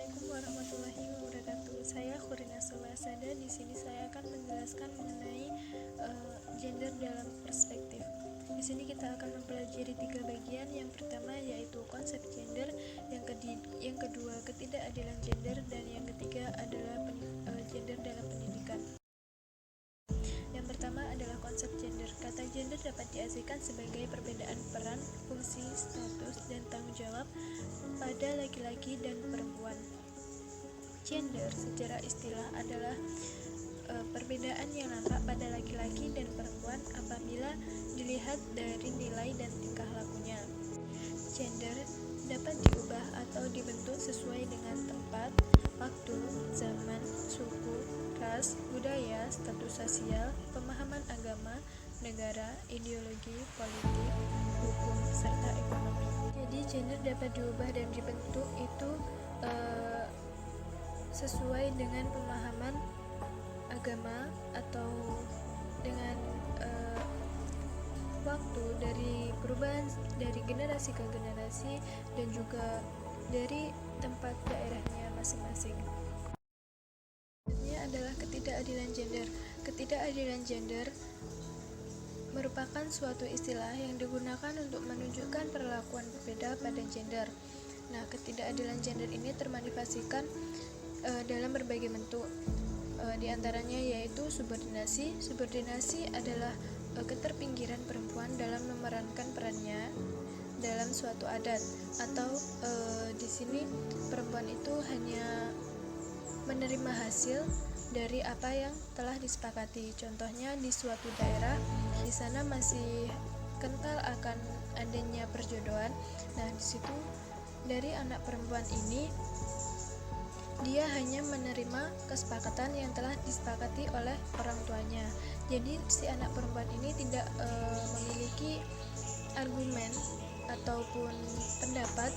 Assalamualaikum warahmatullahi wabarakatuh. Saya Khurina Solasada. Di sini saya akan menjelaskan mengenai gender dalam perspektif. Di sini kita akan mempelajari 3 bagian. Yang pertama yaitu konsep gender, yang kedua ketidakadilan gender, dan yang ketiga adalah gender dalam pendidikan. Yang pertama adalah konsep gender. Kata gender dapat diartikan sebagai perbedaan peran, fungsi, status, dan tanggung jawab pada laki-laki dan perempuan. Gender secara istilah adalah perbedaan yang nampak pada laki-laki dan perempuan apabila dilihat dari nilai dan tingkah lakunya. Gender dapat diubah atau dibentuk sesuai dengan tempat, waktu, zaman, suku, ras, budaya, status sosial, pemahaman agama, negara, ideologi, politik, hukum, serta ekonomi. Jadi gender dapat diubah dan dibentuk itu sesuai dengan pemahaman agama atau dengan waktu dari perubahan dari generasi ke generasi dan juga dari tempat daerahnya masing-masing. Ini adalah ketidakadilan gender. Ketidakadilan gender merupakan suatu istilah yang digunakan untuk menunjukkan perlakuan berbeda pada gender. Nah, ketidakadilan gender ini termanifestasikan dalam berbagai bentuk. Di antaranya yaitu subordinasi. Subordinasi adalah keterpinggiran perempuan dalam memerankan perannya dalam suatu adat, atau di sini perempuan itu hanya menerima hasil dari apa yang telah disepakati. Contohnya di suatu daerah, di sana masih kental akan adanya perjodohan. Nah, di situ dari anak perempuan ini dia hanya menerima kesepakatan yang telah disepakati oleh orang tuanya. Jadi si anak perempuan ini tidak memiliki argumen ataupun pendapat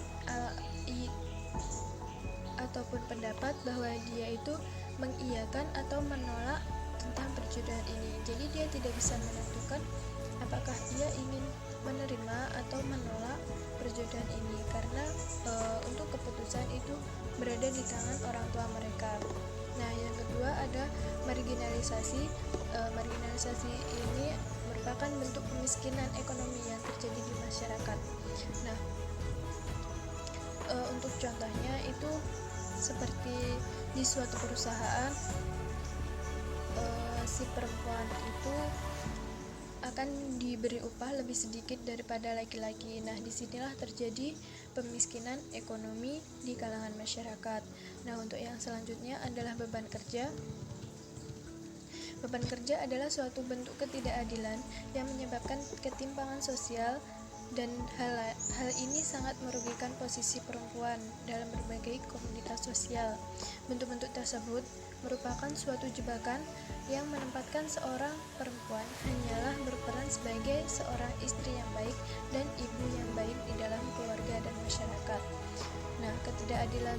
bahwa dia itu mengiyakan atau menolak tentang perjodohan ini. Jadi dia tidak bisa menentukan apakah dia ingin menerima atau menolak perjodohan ini, karena untuk keputusan itu berada di tangan orang tua mereka. Nah, yang kedua ada marginalisasi. Marginalisasi ini merupakan bentuk kemiskinan ekonomi yang terjadi di masyarakat. Nah, untuk contohnya itu seperti di suatu perusahaan, si perempuan itu akan diberi upah lebih sedikit daripada laki-laki. Nah, disinilah terjadi pemiskinan ekonomi di kalangan masyarakat. Nah, untuk yang selanjutnya adalah beban kerja. Beban kerja adalah suatu bentuk ketidakadilan yang menyebabkan ketimpangan sosial, dan hal ini sangat merugikan posisi perempuan dalam berbagai komunitas sosial. Bentuk-bentuk tersebut merupakan suatu jebakan yang menempatkan seorang perempuan hanyalah berperan sebagai seorang istri yang baik dan ibu yang baik di dalam keluarga dan masyarakat. Nah, ketidakadilan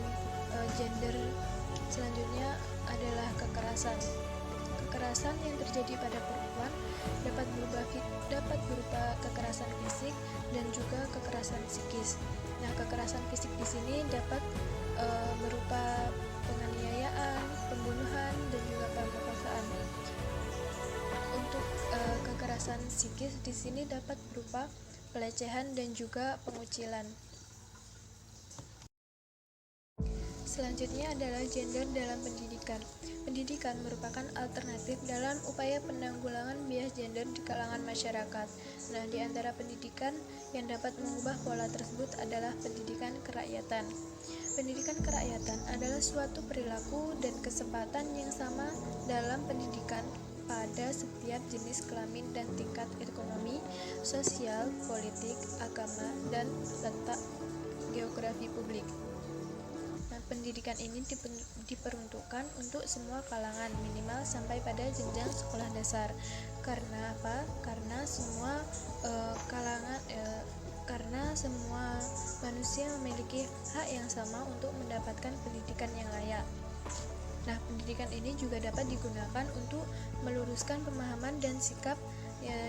gender selanjutnya adalah kekerasan. Kekerasan yang terjadi pada perempuan dapat berupa kekerasan fisik dan juga kekerasan psikis. Nah, kekerasan fisik di sini dapat berupa penganiayaan, pembunuhan, dan juga pemerkosaan. Untuk kekerasan psikis di sini dapat berupa pelecehan dan juga pengucilan. Selanjutnya adalah gender dalam pendidikan. Pendidikan merupakan alternatif dalam upaya penanggulangan bias gender di kalangan masyarakat. Nah, di antara pendidikan yang dapat mengubah pola tersebut adalah pendidikan kerakyatan. Pendidikan kerakyatan adalah suatu perilaku dan kesempatan yang sama dalam pendidikan pada setiap jenis kelamin dan tingkat ekonomi, sosial, politik, agama, dan letak geografi publik. Nah, pendidikan ini diperuntukkan untuk semua kalangan minimal sampai pada jenjang sekolah dasar. Karena apa? Karena semua karena semua manusia memiliki hak yang sama untuk mendapatkan pendidikan yang layak. Nah, pendidikan ini juga dapat digunakan untuk meluruskan pemahaman dan sikap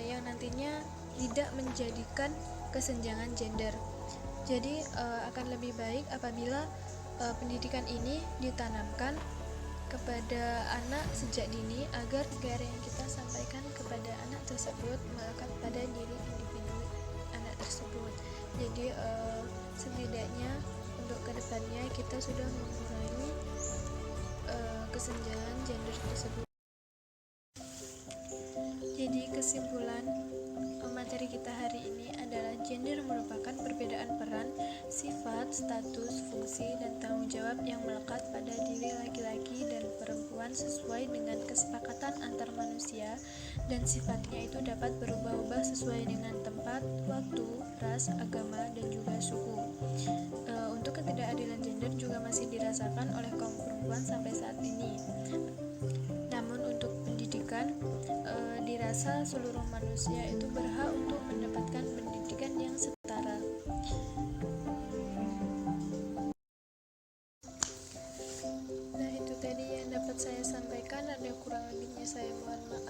yang nantinya tidak menjadikan kesenjangan gender. Jadi akan lebih baik apabila pendidikan ini ditanamkan kepada anak sejak dini agar negara yang kita sampaikan kepada anak tersebut melekat pada diri individu anak tersebut. Jadi setidaknya untuk kedepannya kita sudah mengurangi kesenjangan gender tersebut. Jadi kesimpulan materi kita hari ini adalah gender merupakan perbedaan peran, sifat, status, fungsi, dan tanggung jawab yang melekat pada diri laki-laki dan perempuan sesuai dengan kesepakatan antar manusia, dan sifatnya itu dapat berubah-ubah sesuai dengan tempat, waktu, ras, agama, dan juga suku. Untuk ketidakadilan gender juga masih dirasakan oleh kaum perempuan sampai saat ini. Namun untuk pendidikan dirasa seluruh manusia itu berhak untuk mendapatkan pendidikan yang setara. Nah, itu tadi yang dapat saya sampaikan. Ada kurang lebihnya saya mohon maaf.